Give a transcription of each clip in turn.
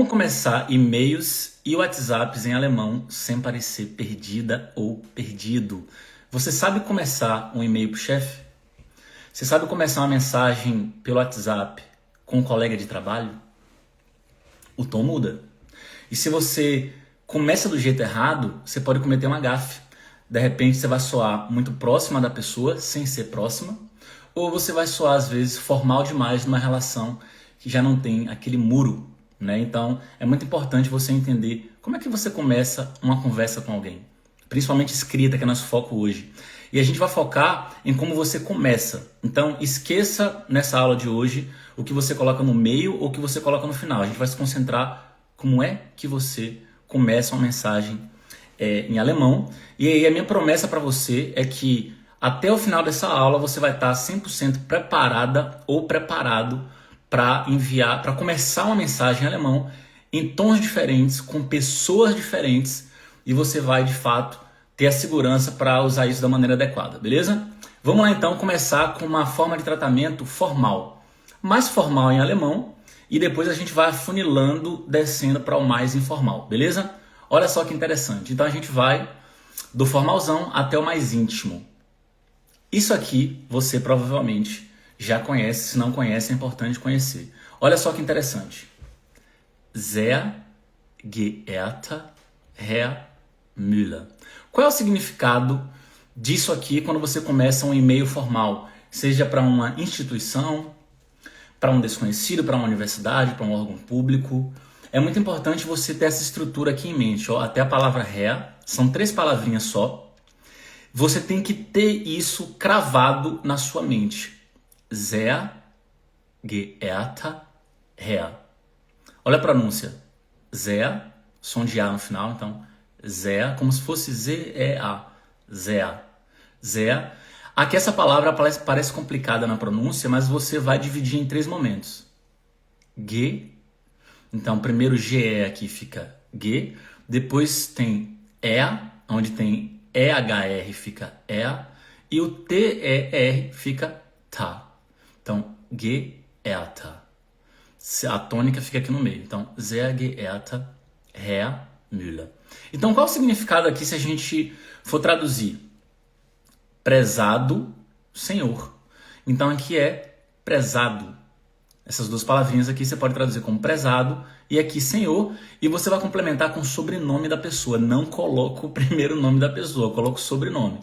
Como começar e-mails e WhatsApps em alemão sem parecer perdida ou perdido? Você sabe começar um e-mail para o chefe? Você sabe começar uma mensagem pelo WhatsApp com um colega de trabalho? O tom muda. E se você começa do jeito errado, você pode cometer uma gafe. De repente você vai soar muito próxima da pessoa, sem ser próxima, ou você vai soar às vezes formal demais numa relação que já não tem aquele muro, né? Então é muito importante você entender como é que você começa uma conversa com alguém, principalmente escrita, que é nosso foco hoje. E a gente vai focar em como você começa. Então esqueça nessa aula de hoje o que você coloca no meio ou o que você coloca no final. A gente vai se concentrar como é que você começa uma mensagem em alemão. E aí a minha promessa para você é que até o final dessa aula você vai estar 100% preparada ou preparado para enviar, para começar uma mensagem em alemão em tons diferentes, com pessoas diferentes, e você vai de fato ter a segurança para usar isso da maneira adequada, beleza? Vamos lá então começar com uma forma de tratamento formal, mais formal em alemão, e depois a gente vai afunilando, descendo para o mais informal, beleza? Olha só que interessante. Então a gente vai do formalzão até o mais íntimo. Isso aqui você provavelmente já conhece, se não conhece é importante conhecer. Olha só que interessante. Sehr geehrter Herr Müller. Qual é o significado disso aqui quando você começa um e-mail formal? Seja para uma instituição, para um desconhecido, para uma universidade, para um órgão público. É muito importante você ter essa estrutura aqui em mente. Ó. Até a palavra Herr, são 3 palavrinhas só. Você tem que ter isso cravado na sua mente. Sehr geehrter Herr. Olha a pronúncia. Sehr, som de A no final, então sehr, como se fosse Z-E-A. Sehr. Sehr. Aqui essa palavra parece complicada na pronúncia, mas você vai dividir em 3 momentos. Ge. Então, primeiro GE aqui fica G. Depois tem E, onde tem EHR fica E. E o TER fica Ta. Então, geehrter. A tônica fica aqui no meio. Então, sehr geehrter Herr Müller. Então, qual o significado aqui se a gente for traduzir? Prezado senhor. Então, aqui é prezado. Essas 2 palavrinhas aqui você pode traduzir como prezado e aqui senhor. E você vai complementar com o sobrenome da pessoa. Não coloca o primeiro nome da pessoa, coloca o sobrenome.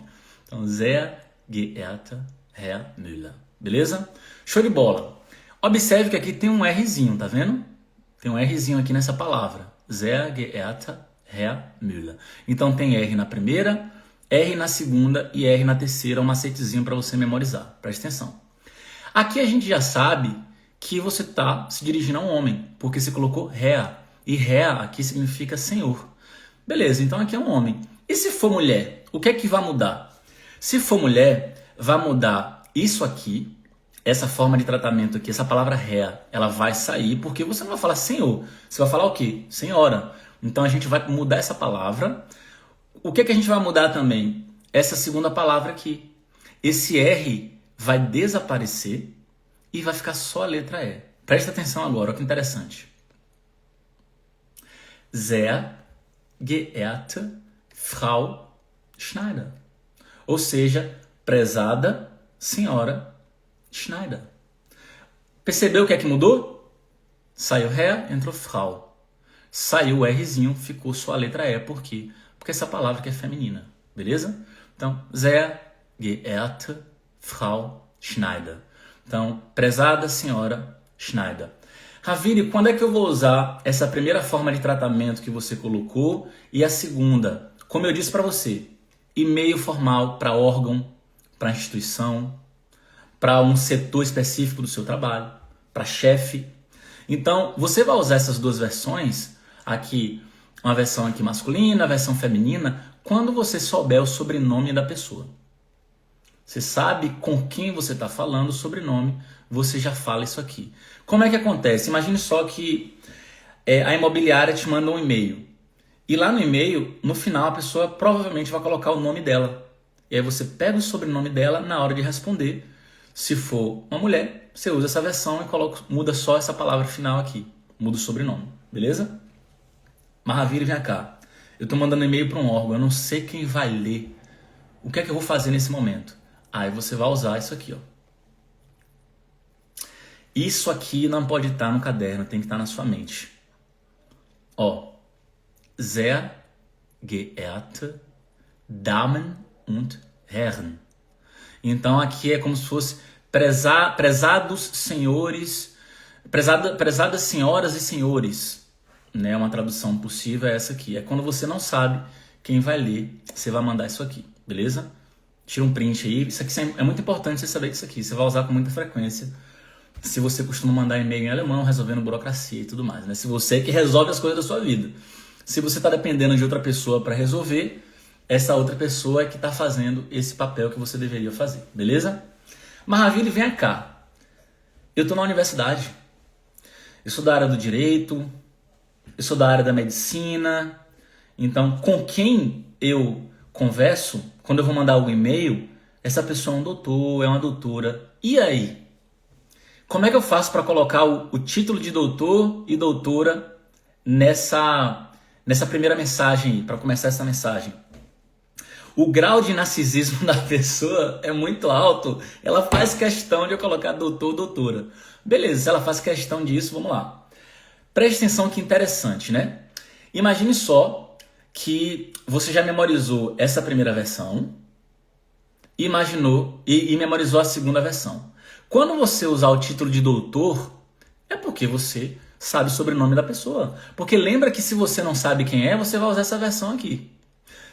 Então, sehr geehrter Herr Müller. Beleza? Show de bola. Observe que aqui tem um Rzinho, tá vendo? Tem um Rzinho aqui nessa palavra. Sehr geehrter Herr Müller. Então tem R na primeira, R na segunda e R na terceira, um macetezinho para você memorizar. Preste atenção. Aqui a gente já sabe que você está se dirigindo a um homem, porque você colocou Herr. E Herr aqui significa senhor. Beleza, então aqui é um homem. E se for mulher, o que é que vai mudar? Se for mulher, vai mudar isso aqui, essa forma de tratamento aqui, essa palavra Herr, ela vai sair, porque você não vai falar senhor, você vai falar o quê? Senhora. Então a gente vai mudar essa palavra. O que é que a gente vai mudar também? Essa segunda palavra aqui. Esse R vai desaparecer e vai ficar só a letra E. Presta atenção agora, olha que interessante. Sehr geehrte Frau Schneider. Ou seja, prezada senhora Schneider. Percebeu o que é que mudou? Saiu Herr, entrou Frau. Saiu o Rzinho, ficou só a letra E. Por quê? Porque essa palavra aqui é feminina. Beleza? Então, sehr geehrte Frau Schneider. Então, prezada senhora Schneider. Ravine, quando é que eu vou usar essa primeira forma de tratamento que você colocou e a segunda? Como eu disse para você, e-mail formal para órgão, para instituição, para um setor específico do seu trabalho, para chefe. Então, você vai usar essas 2 versões, aqui, uma versão aqui masculina, a versão feminina, quando você souber o sobrenome da pessoa. Você sabe com quem você está falando, o sobrenome, você já fala isso aqui. Como é que acontece? Imagine só que a imobiliária te manda um e-mail. E lá no e-mail, no final, a pessoa provavelmente vai colocar o nome dela. E aí você pega o sobrenome dela na hora de responder. Se for uma mulher, você usa essa versão e muda só essa palavra final aqui. Muda o sobrenome. beleza? Maravilha, vem cá. Eu tô mandando e-mail para um órgão, eu não sei quem vai ler. O que é que eu vou fazer nesse momento? Aí você vai usar isso aqui, ó. Isso aqui não pode estar no caderno, tem que estar na sua mente. Ó, sehr geehrte Damen und Herren. Então aqui é como se fosse prezados senhores, prezadas senhoras e senhores, né? Uma tradução possível é essa aqui. É quando você não sabe quem vai ler, você vai mandar isso aqui, beleza? Tira um print aí. Isso aqui é muito importante você saber disso aqui. Você vai usar com muita frequência se você costuma mandar e-mail em alemão, resolvendo burocracia e tudo mais, né? Se você é que resolve as coisas da sua vida. Se você está dependendo de outra pessoa para resolver, essa outra pessoa é que está fazendo esse papel que você deveria fazer, beleza? Maravilha, vem cá. Eu estou na universidade. Eu sou da área do direito, eu sou da área da medicina. Então, com quem eu converso, quando eu vou mandar algum e-mail, essa pessoa é um doutor, é uma doutora. E aí? Como é que eu faço para colocar o título de doutor e doutora nessa primeira mensagem, para começar essa mensagem? O grau de narcisismo da pessoa é muito alto. Ela faz questão de eu colocar doutor ou doutora. Beleza, se ela faz questão disso, vamos lá. Preste atenção que interessante, né? Imagine só que você já memorizou essa primeira versão, imaginou e memorizou a segunda versão. Quando você usar o título de doutor, é porque você sabe o sobrenome da pessoa. Porque lembra que se você não sabe quem é, você vai usar essa versão aqui.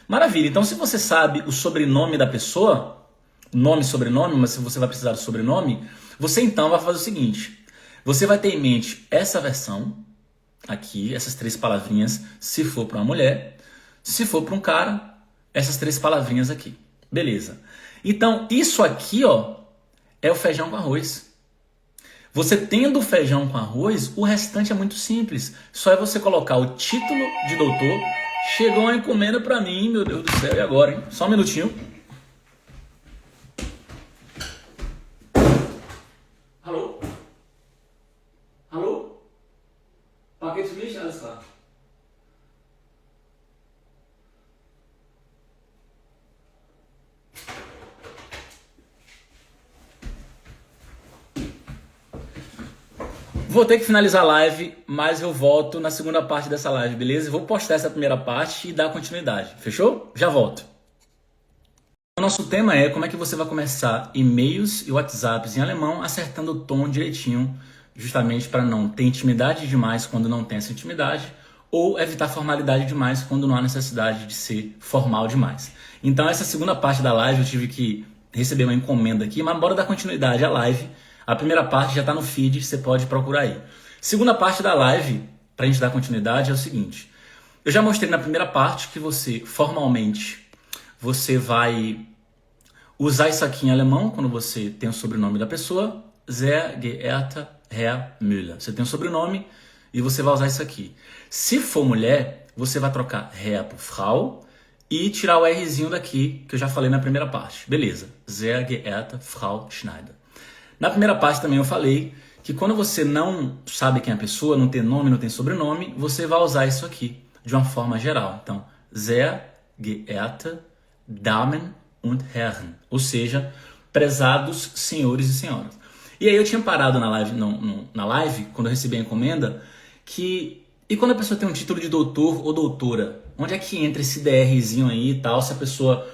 Maravilha, então se você sabe o sobrenome da pessoa, nome e sobrenome, mas se você vai precisar do sobrenome, você então vai fazer o seguinte. Você vai ter em mente essa versão aqui, essas 3 palavrinhas, se for para uma mulher. Se for para um cara, essas 3 palavrinhas aqui. Beleza. Então, isso aqui, ó, é o feijão com arroz. Você tendo o feijão com arroz, o restante é muito simples. Só é você colocar o título de doutor. Chegou uma encomenda pra mim, meu Deus do céu. E agora, hein? Só um minutinho. Alô? Alô? Paquete mich? Alles klar. Vou ter que finalizar a live, mas eu volto na segunda parte dessa live, beleza? Vou postar essa primeira parte e dar continuidade, fechou? Já volto. O nosso tema é como é que você vai começar e-mails e WhatsApps em alemão acertando o tom direitinho, justamente para não ter intimidade demais quando não tem essa intimidade, ou evitar formalidade demais quando não há necessidade de ser formal demais. Então essa segunda parte da live eu tive que receber uma encomenda aqui, mas bora dar continuidade à live. A primeira parte já está no feed, você pode procurar aí. Segunda parte da live, para a gente dar continuidade, é o seguinte. Eu já mostrei na primeira parte que você, formalmente, você vai usar isso aqui em alemão, quando você tem o sobrenome da pessoa, sehr geehrter Herr Müller. Você tem o sobrenome e você vai usar isso aqui. Se for mulher, você vai trocar Herr por Frau e tirar o Rzinho daqui, que eu já falei na primeira parte. Beleza. Sehr geehrte Frau Schneider. Na primeira parte também eu falei que quando você não sabe quem é a pessoa, não tem nome, não tem sobrenome, você vai usar isso aqui de uma forma geral. Então, sehr geehrte Damen und Herren, ou seja, prezados senhores e senhoras. E aí eu tinha parado na live, na live, quando eu recebi a encomenda, que... E quando a pessoa tem um título de doutor ou doutora, onde é que entra esse DRzinho aí e tal, se a pessoa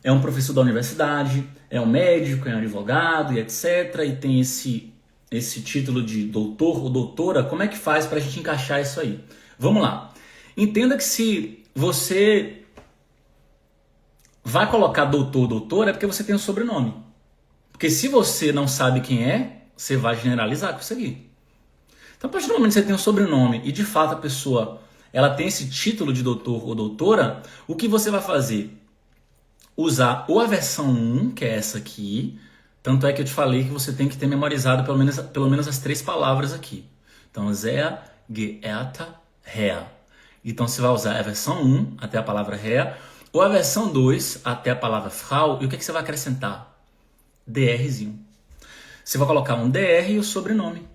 é um professor da universidade, é um médico, é um advogado e etc. E tem esse título de doutor ou doutora, como é que faz para a gente encaixar isso aí? Vamos lá. Entenda que se você vai colocar doutor ou doutora é porque você tem um sobrenome. Porque se você não sabe quem é, você vai generalizar com isso aqui. Então, a partir do momento que você tem um sobrenome e de fato a pessoa ela tem esse título de doutor ou doutora, o que você vai fazer? Usar ou a versão 1, que é essa aqui, tanto é que eu te falei que você tem que ter memorizado pelo menos as 3 palavras aqui. Então, sehr geehrter Herr. Então, você vai usar a versão 1 até a palavra Herr, ou a versão 2 até a palavra Frau, e o que você vai acrescentar? DRzinho. Você vai colocar um DR e o sobrenome.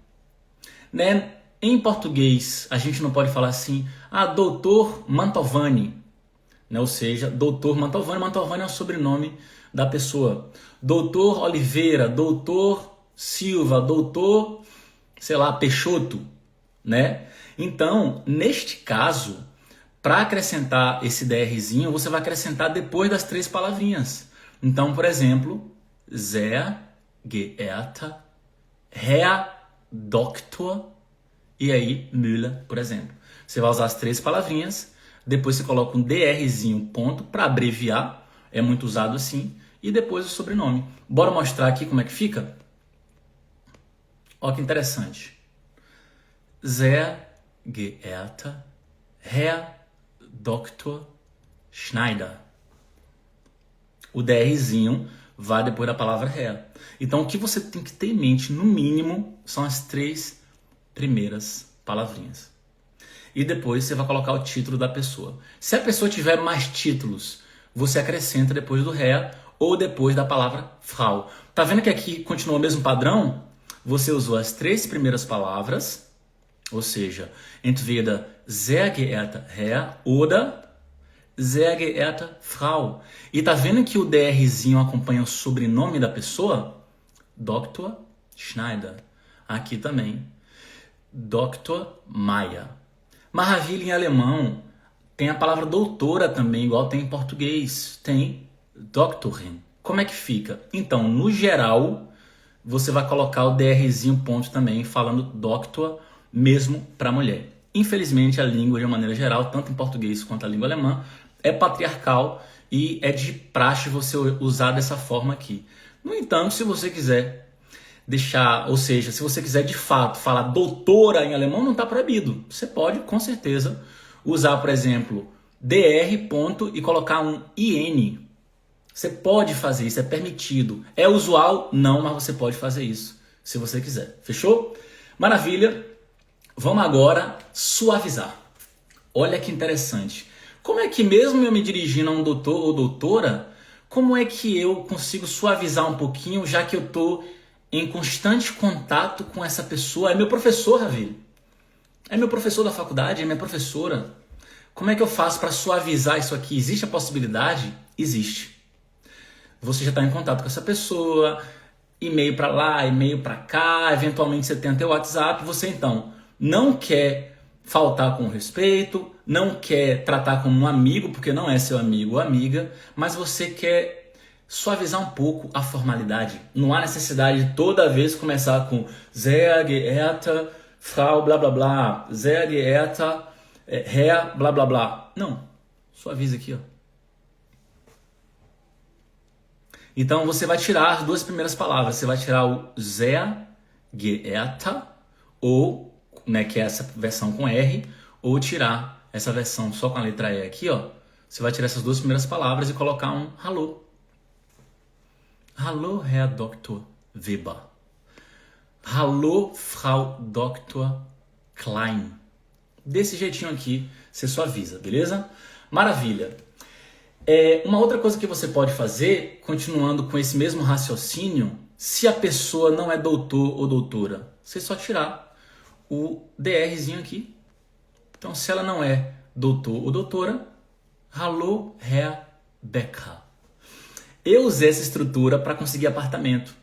Né? Em português, a gente não pode falar assim, doutor Mantovani, né? Ou seja, doutor Mantovani. Mantovani é o sobrenome da pessoa. Doutor Oliveira, doutor Silva, doutor, sei lá, Peixoto, né? Então, neste caso, para acrescentar esse DRzinho, você vai acrescentar depois das 3 palavrinhas. Então, por exemplo, sehr geehrter Herr Doktor, e aí Müller, por exemplo. Você vai usar as 3 palavrinhas, depois você coloca um DRzinho, ponto, para abreviar, é muito usado assim, e depois o sobrenome. Bora mostrar aqui como é que fica? Olha que interessante. Sehr geehrter Herr Dr. Schneider. O DRzinho vai depois da palavra Herr. Então o que você tem que ter em mente, no mínimo, são as 3 primeiras palavrinhas. E depois você vai colocar o título da pessoa. Se a pessoa tiver mais títulos, você acrescenta depois do Herr ou depois da palavra Frau. Tá vendo que aqui continua o mesmo padrão? Você usou as 3 primeiras palavras, ou seja, entweder sehr geehrter Herr oder sehr geehrte Frau. E tá vendo que o DRzinho acompanha o sobrenome da pessoa? Dr. Schneider. Aqui também. Dr. Maia. Maravilha, em alemão tem a palavra doutora também, igual tem em português. Tem Doktorin. Como é que fica? Então, no geral, você vai colocar o DRzinho ponto também, falando doctor, mesmo para mulher. Infelizmente, a língua, de uma maneira geral, tanto em português quanto a língua alemã, é patriarcal e é de praxe você usar dessa forma aqui. No entanto, se você quiser deixar, ou seja, se você quiser de fato falar doutora em alemão, não está proibido. Você pode, com certeza, usar, por exemplo, dr ponto e colocar um in. Você pode fazer isso, é permitido. É usual? Não, mas você pode fazer isso, se você quiser. Fechou? Maravilha. Vamos agora suavizar. Olha que interessante. Como é que mesmo eu me dirigindo a um doutor ou doutora, como é que eu consigo suavizar um pouquinho, já que eu estou em constante contato com essa pessoa? É meu professor, Ravi. É meu professor da faculdade, é minha professora. Como é que eu faço para suavizar isso aqui? Existe a possibilidade? Existe. Você já está em contato com essa pessoa, e-mail para lá, e-mail para cá, eventualmente você tem até o WhatsApp, você então não quer faltar com respeito, não quer tratar como um amigo, porque não é seu amigo ou amiga, mas você quer suavizar um pouco a formalidade. Não há necessidade de toda vez começar com sehr geehrte Frau blá blá blá, sehr geehrte Herr blá blá blá. Não, suaviza aqui, ó. Então você vai tirar as 2 primeiras palavras, você vai tirar o sehr geehrte ou, né, que é essa versão com R, ou tirar essa versão só com a letra E aqui, ó. Você vai tirar essas 2 primeiras palavras e colocar um hallo. Hallo, Herr Dr. Weber. Hallo, Frau Dr. Klein. Desse jeitinho aqui, você suaviza, beleza? Maravilha. Uma outra coisa que você pode fazer, continuando com esse mesmo raciocínio, se a pessoa não é doutor ou doutora, você só tirar o DRzinho aqui. Então, se ela não é doutor ou doutora, hallo, Herr Becker. Eu usei essa estrutura para conseguir apartamento.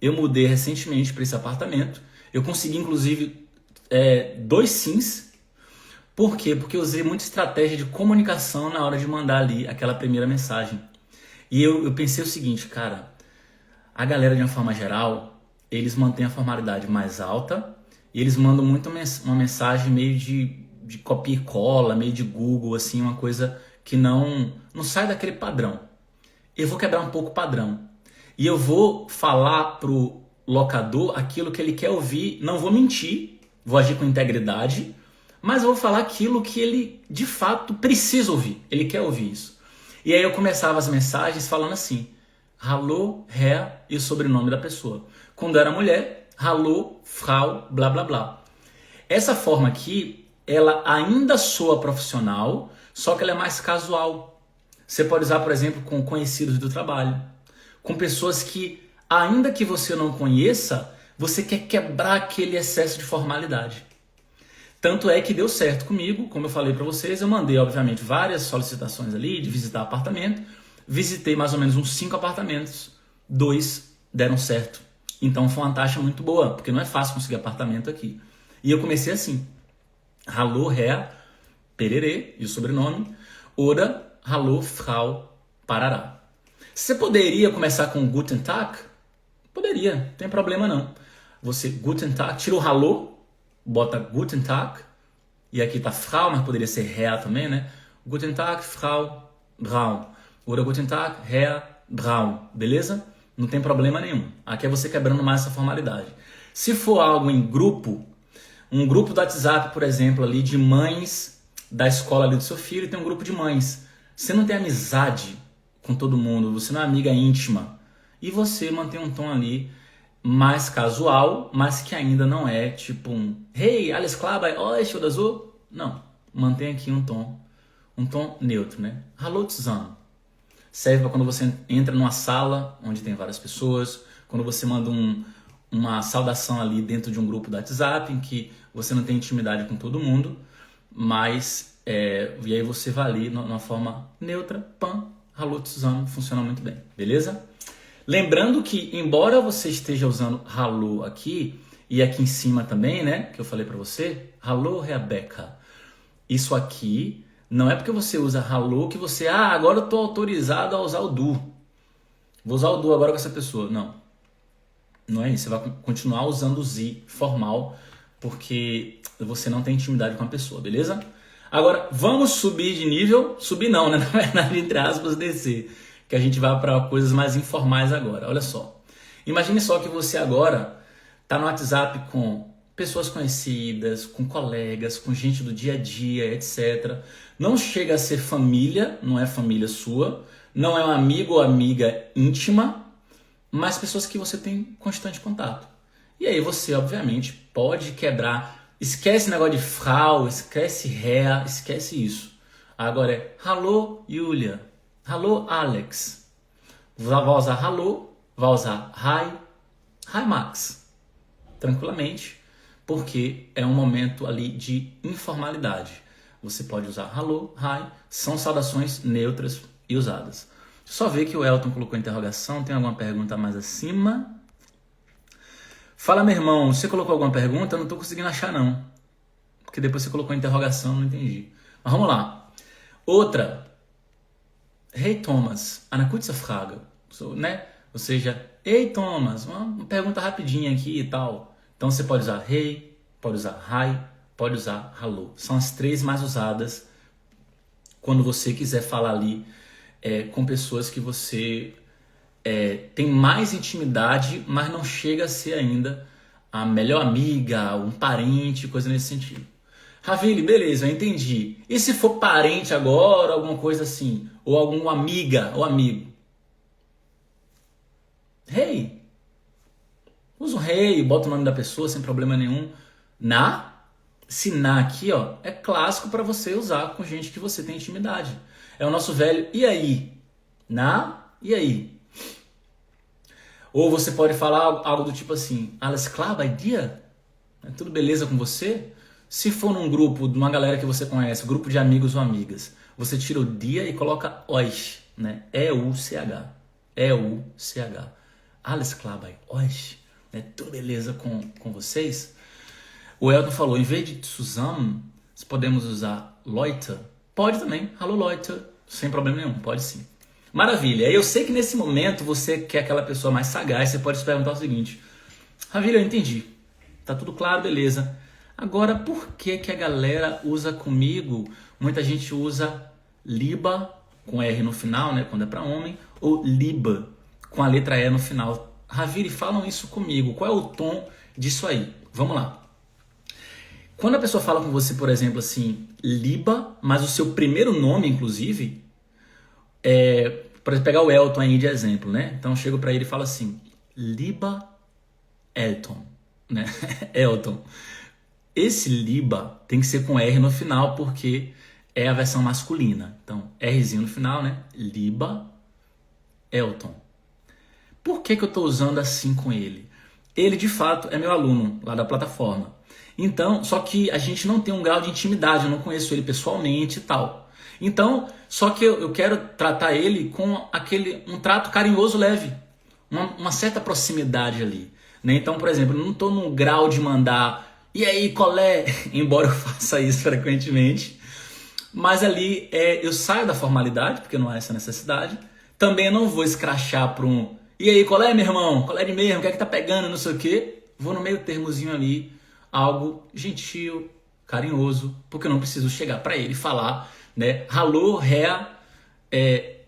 Eu mudei recentemente para esse apartamento. Eu consegui, inclusive, 2 sims. Por quê? Porque eu usei muita estratégia de comunicação na hora de mandar ali aquela primeira mensagem. E eu pensei o seguinte, cara, a galera de uma forma geral, eles mantêm a formalidade mais alta e eles mandam muito uma mensagem meio de copia e cola, meio de Google, assim, uma coisa que não sai daquele padrão. Eu vou quebrar um pouco o padrão. E eu vou falar pro locador aquilo que ele quer ouvir, não vou mentir, vou agir com integridade, mas eu vou falar aquilo que ele, de fato, precisa ouvir. Ele quer ouvir isso. E aí eu começava as mensagens falando assim, hallo, Herr, e o sobrenome da pessoa. Quando era mulher, hallo, Frau, blá, blá, blá. Essa forma aqui, ela ainda soa profissional, só que ela é mais casual. Você pode usar, por exemplo, com conhecidos do trabalho. Com pessoas que, ainda que você não conheça, você quer quebrar aquele excesso de formalidade. Tanto é que deu certo comigo, como eu falei para vocês, eu mandei, obviamente, várias solicitações ali de visitar apartamento, visitei mais ou menos uns 5 apartamentos, 2 deram certo. Então foi uma taxa muito boa, porque não é fácil conseguir apartamento aqui. E eu comecei assim, Hallo Herr Pererê, e o sobrenome, Oder Hallo Frau Parará. Você poderia começar com Guten Tag? Poderia, não tem problema não. Você, Guten Tag, tira o Hallo, bota Guten Tag, e aqui tá Frau, mas poderia ser Herr também, né? Guten Tag, Frau Braun. Oder Guten Tag, Herr Braun, beleza? Não tem problema nenhum. Aqui é você quebrando mais essa formalidade. Se for algo em grupo, um grupo do WhatsApp, por exemplo, ali de mães da escola ali do seu filho, tem um grupo de mães. Você não tem amizade com todo mundo, você não é amiga íntima. E você mantém um tom ali mais casual, mas que ainda não é tipo um Hey, alles klar bei euch oder so? Não, mantém aqui um tom neutro, né? Hallo zusammen. Serve para quando você entra numa sala onde tem várias pessoas, quando você manda uma saudação ali dentro de um grupo do WhatsApp em que você não tem intimidade com todo mundo, mas e aí você vai ali numa forma neutra, pam, Hallo zusammen, funciona muito bem, beleza? Lembrando que, embora você esteja usando Hallo aqui, e aqui em cima também, né, que eu falei para você, Hallo Rebecca, isso aqui não é porque você usa Hallo que você, agora eu tô autorizado a usar o du. Vou usar o du agora com essa pessoa. Não. Não é isso. Você vai continuar usando o Sie formal porque você não tem intimidade com a pessoa, beleza? Agora, vamos subir de nível. Subir não, né? Na verdade, entre aspas, descer. Que a gente vai para coisas mais informais agora. Olha só. Imagine só que você agora tá no WhatsApp com pessoas conhecidas, com colegas, com gente do dia a dia, etc. Não chega a ser família, não é família sua, não é um amigo ou amiga íntima, mas pessoas que você tem constante contato. E aí você, obviamente, pode quebrar, esquece o negócio de Frau, esquece Herr, esquece isso. Agora é Hallo Julia, Hallo Alex. Vai usar Hallo, vai usar Hi, Hi Max. Tranquilamente, porque é um momento ali de informalidade. Você pode usar Hallo, Hi, são saudações neutras e usadas. Só ver que o Elton colocou interrogação, tem alguma pergunta mais acima? Fala, meu irmão, você colocou alguma pergunta? Eu não estou conseguindo achar, não. Porque depois você colocou interrogação, não entendi. Mas vamos lá. Outra. Hey, Thomas, eine kurze Frage. Né? Ou seja, Ei, Thomas, uma pergunta rapidinha aqui e tal. Então você pode usar Hey, pode usar Hi, pode usar Hallo. São as 3 mais usadas quando você quiser falar ali com pessoas que você tem mais intimidade, mas não chega a ser ainda a melhor amiga, um parente, coisa nesse sentido. Ravili, beleza, eu entendi. E se for parente agora, alguma coisa assim, ou alguma amiga ou amigo? Hey, usa o hey, bota o nome da pessoa sem problema nenhum. Se na aqui, ó, é clássico para você usar com gente que você tem intimidade. É o nosso velho e aí? E aí? Ou você pode falar algo do tipo assim, Alles klar bei dir? É tudo beleza com você? Se for num grupo, de uma galera que você conhece, grupo de amigos ou amigas, você tira o dia e coloca euch, né? E-U-C-H. E-U-C-H. Alles klar bei euch? É tudo beleza com vocês? O Elton falou, em vez de zusammen, podemos usar Leute? Pode também. Hallo Leute. Sem problema nenhum, pode sim. Maravilha. Eu sei que nesse momento você quer aquela pessoa mais sagaz, você pode se perguntar o seguinte, Ravili, eu entendi. Tá tudo claro, beleza. Agora, por que a galera usa comigo? Muita gente usa liba, com R no final, né, quando é para homem, ou liba, com a letra E no final. Ravili, falam isso comigo. Qual é o tom disso aí? Vamos lá. Quando a pessoa fala com você, por exemplo, assim, liba, mas o seu primeiro nome, inclusive, para pegar o Elton aí de exemplo, né? Então eu chego para ele e falo assim, liba Elton, né? Elton. Esse liba tem que ser com R no final, porque é a versão masculina. Então, Rzinho no final, né? Liba Elton. Por que eu estou usando assim com ele? Ele, de fato, é meu aluno lá da plataforma. Então, só que a gente não tem um grau de intimidade, eu não conheço ele pessoalmente e tal. Então, só que eu quero tratar ele com um trato carinhoso leve, uma certa proximidade ali, né? Então, por exemplo, eu não estou num grau de mandar, e aí, colé? Embora eu faça isso frequentemente, mas ali eu saio da formalidade, porque não há essa necessidade. Também não vou escrachar para e aí, colé, meu irmão? Colé de mesmo? O que é que tá pegando? Não sei o quê. Vou no meio termozinho ali, algo gentil, carinhoso, porque eu não preciso chegar para ele e falar, né? Alô, Réa,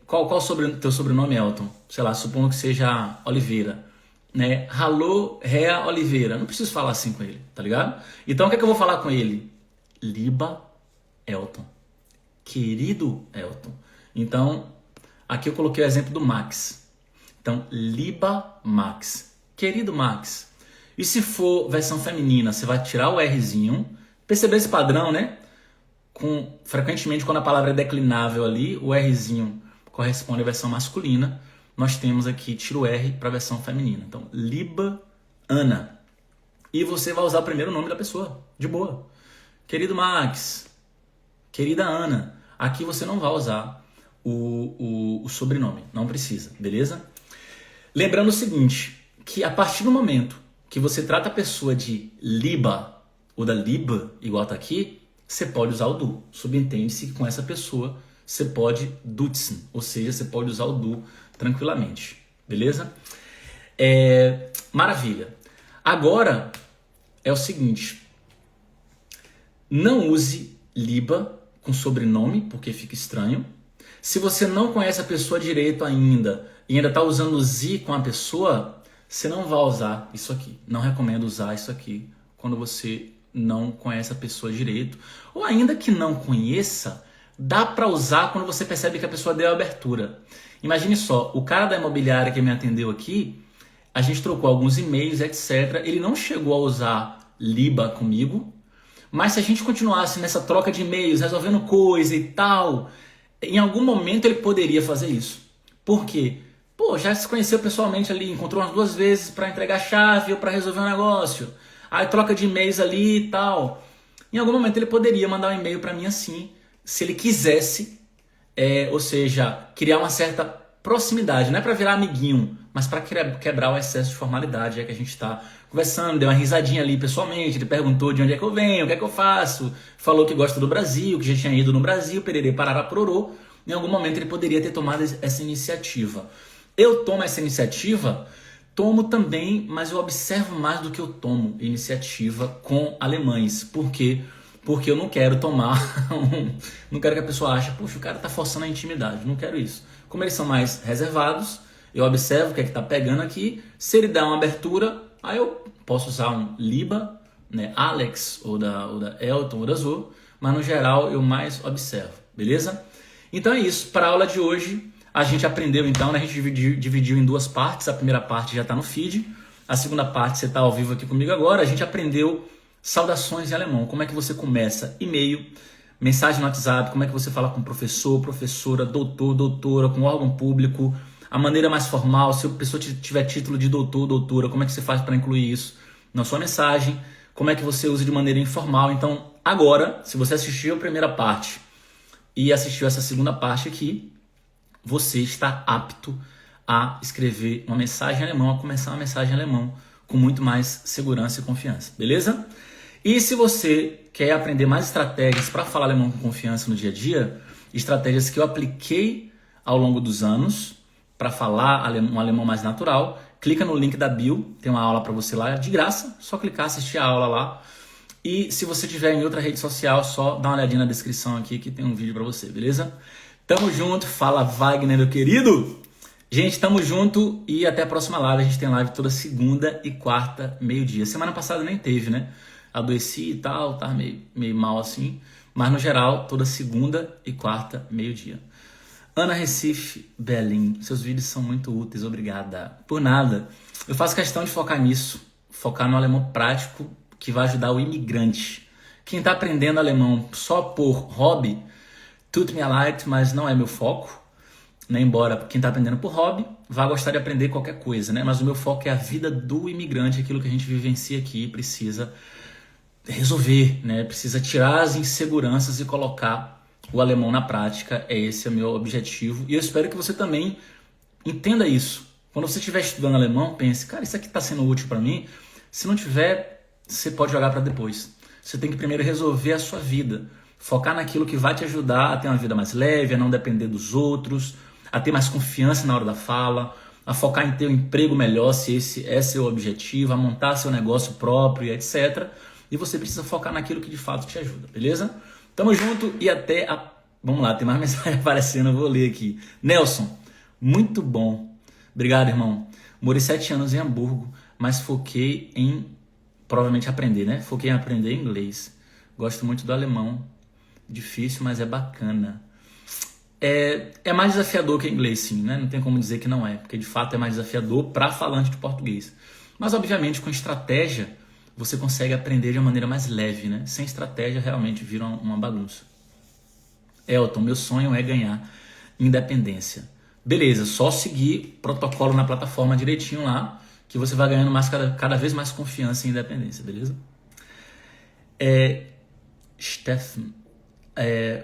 qual o teu sobrenome, Elton? Sei lá, supondo que seja Oliveira, né? Alô, Réa Oliveira. Não preciso falar assim com ele, tá ligado? Então o que é que eu vou falar com ele? Liba Elton. Querido Elton. Então, aqui eu coloquei o exemplo do Max. Então, Liba Max. Querido Max. E se for versão feminina, você vai tirar o Rzinho. Percebeu esse padrão, né? Frequentemente, quando a palavra é declinável ali, o Rzinho corresponde à versão masculina. Nós temos aqui, tira o R para a versão feminina. Então, Liba Ana. E você vai usar o primeiro nome da pessoa, de boa. Querido Max. Querida Ana. Aqui você não vai usar o sobrenome. Não precisa, beleza? Lembrando o seguinte, que a partir do momento que você trata a pessoa de Liba, ou da Liba, igual tá aqui, você pode usar o du. Subentende-se que com essa pessoa você pode dutzen, ou seja, você pode usar o du tranquilamente, beleza? Maravilha. Agora é o seguinte, não use Liba com sobrenome, porque fica estranho. Se você não conhece a pessoa direito ainda e ainda está usando o zi com a pessoa, você não vai usar isso aqui. Não recomendo usar isso aqui quando você não conhece a pessoa direito. Ou ainda que não conheça, dá para usar quando você percebe que a pessoa deu a abertura. Imagine só, o cara da imobiliária que me atendeu aqui, a gente trocou alguns e-mails, etc. Ele não chegou a usar Liba comigo, mas se a gente continuasse nessa troca de e-mails, resolvendo coisa e tal, em algum momento ele poderia fazer isso. Por quê? Pô, já se conheceu pessoalmente ali, encontrou umas 2 vezes para entregar chave ou para resolver um negócio. Aí troca de e-mails ali e tal. Em algum momento ele poderia mandar um e-mail para mim assim, se ele quisesse, ou seja, criar uma certa proximidade. Não é para virar amiguinho, mas para quebrar o excesso de formalidade. É que a gente está conversando, deu uma risadinha ali pessoalmente, ele perguntou de onde é que eu venho, o que é que eu faço, falou que gosta do Brasil, que já tinha ido no Brasil, pererê, parará, pororô. Em algum momento ele poderia ter tomado essa iniciativa. Eu tomo essa iniciativa, tomo também, mas eu observo mais do que eu tomo iniciativa com alemães. Por quê? Porque eu não quero tomar, não quero que a pessoa ache, puxa, o cara tá forçando a intimidade, não quero isso. Como eles são mais reservados, eu observo o que é que tá pegando aqui, se ele dá uma abertura, aí eu posso usar um Liba, né, Alex, ou da Elton, ou da Zoe, mas no geral eu mais observo, beleza? Então é isso, para a aula de hoje a gente aprendeu então, né, a gente dividiu em 2 partes, a primeira parte já está no feed, a segunda parte você está ao vivo aqui comigo agora, a gente aprendeu saudações em alemão, como é que você começa e-mail, mensagem no WhatsApp, como é que você fala com professor, professora, doutor, doutora, com órgão público, a maneira mais formal, se a pessoa tiver título de doutor, doutora, como é que você faz para incluir isso na sua mensagem, como é que você usa de maneira informal. Então agora, se você assistiu a primeira parte e assistiu essa segunda parte aqui, você está apto a escrever uma mensagem em alemão, a começar uma mensagem em alemão com muito mais segurança e confiança, beleza? E se você quer aprender mais estratégias para falar alemão com confiança no dia a dia, estratégias que eu apliquei ao longo dos anos para falar um alemão mais natural, clica no link da bio, tem uma aula para você lá de graça, só clicar, assistir a aula lá. E se você tiver em outra rede social, só dá uma olhadinha na descrição aqui que tem um vídeo para você, beleza? Tamo junto, fala Wagner, meu querido! Gente, tamo junto e até a próxima live. A gente tem live toda segunda e quarta, meio-dia. Semana passada nem teve, né? Adoeci e tal, tava meio mal assim. Mas no geral, toda segunda e quarta, meio-dia. Ana Recife, Belém, seus vídeos são muito úteis, obrigada. Por nada. Eu faço questão de focar nisso, focar no alemão prático que vai ajudar o imigrante. Quem tá aprendendo alemão só por hobby, tut mir leid, mas não é meu foco. Né? Embora quem está aprendendo por hobby vá gostar de aprender qualquer coisa, né? Mas o meu foco é a vida do imigrante, aquilo que a gente vivencia aqui e precisa resolver, né? Precisa tirar as inseguranças e colocar o alemão na prática. Esse é o meu objetivo. E eu espero que você também entenda isso. Quando você estiver estudando alemão, pense, cara, isso aqui está sendo útil para mim. Se não tiver, você pode jogar para depois. Você tem que primeiro resolver a sua vida. Focar naquilo que vai te ajudar a ter uma vida mais leve, a não depender dos outros, a ter mais confiança na hora da fala, a focar em ter um emprego melhor, se esse é seu objetivo, a montar seu negócio próprio, etc. E você precisa focar naquilo que de fato te ajuda, beleza? Tamo junto e até a... Vamos lá, tem mais mensagem aparecendo, eu vou ler aqui. Nelson, muito bom. Obrigado, irmão. Morei 7 anos em Hamburgo, mas foquei em, provavelmente, aprender, né? Foquei em aprender inglês. Gosto muito do alemão. Difícil, mas é bacana. É mais desafiador que inglês, sim, né? Não tem como dizer que não é, porque de fato é mais desafiador para falante de português. Mas, obviamente, com estratégia, você consegue aprender de uma maneira mais leve, né? Sem estratégia, realmente vira uma bagunça. Elton, meu sonho é ganhar independência. Beleza, só seguir protocolo na plataforma direitinho lá, que você vai ganhando cada vez mais confiança e independência, beleza? Stefan,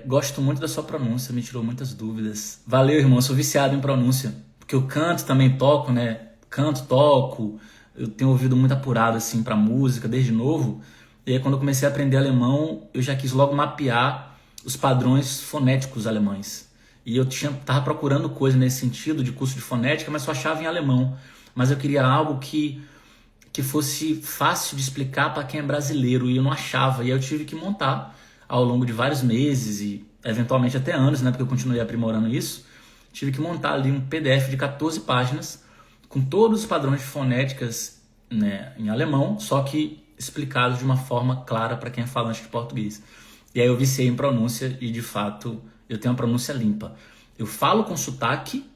gosto muito da sua pronúncia, me tirou muitas dúvidas. Valeu, irmão, eu sou viciado em pronúncia, porque eu canto também, toco, né? Canto, toco, eu tenho ouvido muito apurado assim para música desde novo. E aí quando eu comecei a aprender alemão, eu já quis logo mapear os padrões fonéticos alemães. E eu tava procurando coisa nesse sentido de curso de fonética, mas só achava em alemão. Mas eu queria algo que fosse fácil de explicar para quem é brasileiro, e eu não achava. E aí eu tive que montar ao longo de vários meses e eventualmente até anos, né, porque eu continuei aprimorando isso. Tive que montar ali um PDF de 14 páginas com todos os padrões de fonéticas, né, em alemão, só que explicados de uma forma clara para quem é falante de português. E aí eu viciei em pronúncia e, de fato, eu tenho uma pronúncia limpa. Eu falo com sotaque,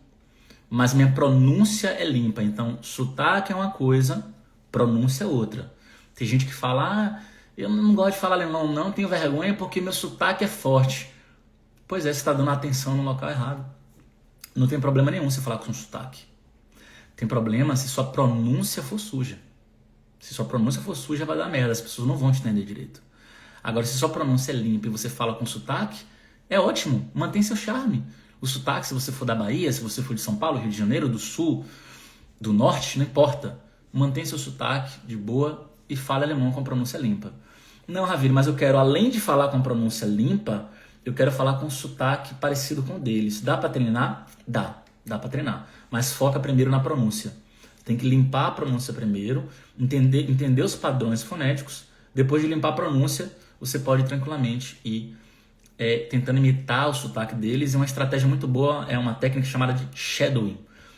mas minha pronúncia é limpa. Então, sotaque é uma coisa, pronúncia é outra. Tem gente que fala, eu não gosto de falar alemão, não, tenho vergonha porque meu sotaque é forte. Pois é, você está dando atenção no local errado. Não tem problema nenhum você falar com sotaque. Tem problema se sua pronúncia for suja. Se sua pronúncia for suja, vai dar merda, as pessoas não vão te entender direito. Agora, se sua pronúncia é limpa e você fala com sotaque, é ótimo, mantém seu charme. O sotaque, se você for da Bahia, se você for de São Paulo, Rio de Janeiro, do Sul, do Norte, não importa. Mantém seu sotaque de boa e fale alemão com pronúncia limpa. Não, Ravir, mas eu quero, além de falar com pronúncia limpa, eu quero falar com sotaque parecido com o deles. Dá para treinar? Dá para treinar. Mas foca primeiro na pronúncia. Tem que limpar a pronúncia primeiro, entender os padrões fonéticos. Depois de limpar a pronúncia, você pode tranquilamente ir tentando imitar o sotaque deles. E uma estratégia muito boa é uma técnica chamada de shadowing.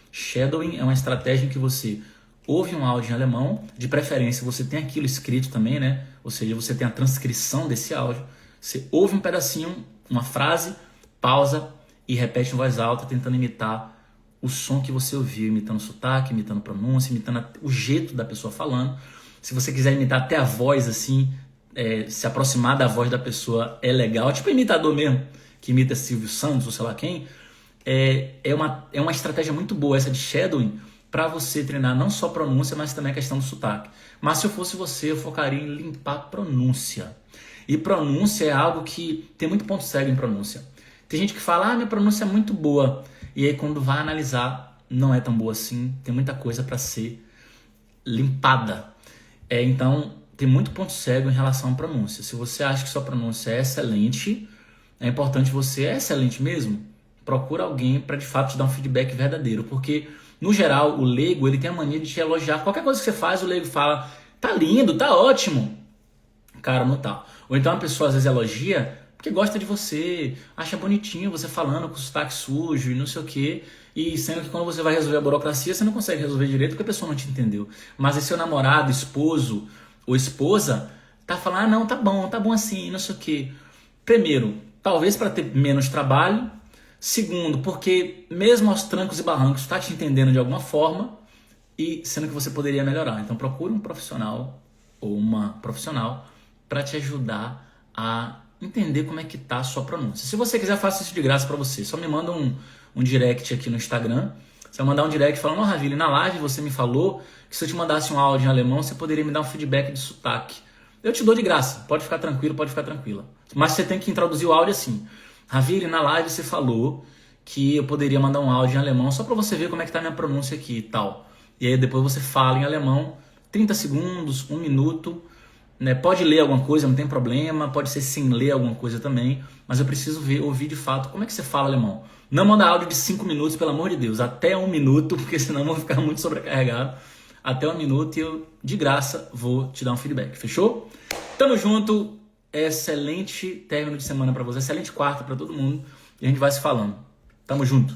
Shadowing é uma estratégia em que você ouve um áudio em alemão, de preferência você tem aquilo escrito também, né? Ou seja, você tem a transcrição desse áudio. Você ouve um pedacinho, uma frase, pausa e repete em voz alta, tentando imitar o som que você ouviu, imitando o sotaque, imitando a pronúncia, imitando o jeito da pessoa falando. Se você quiser imitar até a voz assim, se aproximar da voz da pessoa é legal, tipo imitador mesmo, que imita Silvio Santos ou sei lá quem, é uma estratégia muito boa essa de shadowing para você treinar não só pronúncia, mas também a questão do sotaque. Mas se eu fosse você, eu focaria em limpar a pronúncia. E pronúncia é algo que tem muito ponto cego em pronúncia. Tem gente que fala, minha pronúncia é muito boa, e aí quando vai analisar, não é tão boa assim, tem muita coisa para ser limpada. Então, tem muito ponto cego em relação à pronúncia. Se você acha que sua pronúncia é excelente, é importante você, é excelente mesmo? Procura alguém para de fato te dar um feedback verdadeiro, porque no geral o leigo ele tem a mania de te elogiar. Qualquer coisa que você faz, o leigo fala, tá lindo, tá ótimo. Cara, não tá. Ou então a pessoa às vezes elogia porque gosta de você, acha bonitinho você falando com sotaque sujo e não sei o quê, e sendo que quando você vai resolver a burocracia, você não consegue resolver direito porque a pessoa não te entendeu. Mas aí seu namorado, esposo ou esposa tá falando, não, tá bom assim, não sei o quê. Primeiro, talvez para ter menos trabalho. Segundo, porque mesmo aos trancos e barrancos está te entendendo de alguma forma, e sendo que você poderia melhorar. Então procure um profissional ou uma profissional para te ajudar a entender como é que tá a sua pronúncia. Se você quiser, faça isso de graça para você. Só me manda um direct aqui no Instagram. Você vai mandar um direct falando, Ravile, na live você me falou que se eu te mandasse um áudio em alemão, você poderia me dar um feedback de sotaque. eu te dou de graça. Pode ficar tranquilo, pode ficar tranquila. Mas você tem que introduzir o áudio assim. Ravile, na live você falou que eu poderia mandar um áudio em alemão só para você ver como é que tá a minha pronúncia aqui e tal. E aí depois você fala em alemão, 30 segundos, 1 minuto, né? Pode ler alguma coisa, não tem problema, pode ser sem ler alguma coisa também, mas eu preciso ouvir de fato como é que você fala alemão. Não manda áudio de 5 minutos, pelo amor de Deus, até 1 minuto, porque senão eu vou ficar muito sobrecarregado. Até 1 minuto e eu, de graça, vou te dar um feedback, fechou? Tamo junto, excelente término de semana para você, excelente quarta para todo mundo e a gente vai se falando. Tamo junto.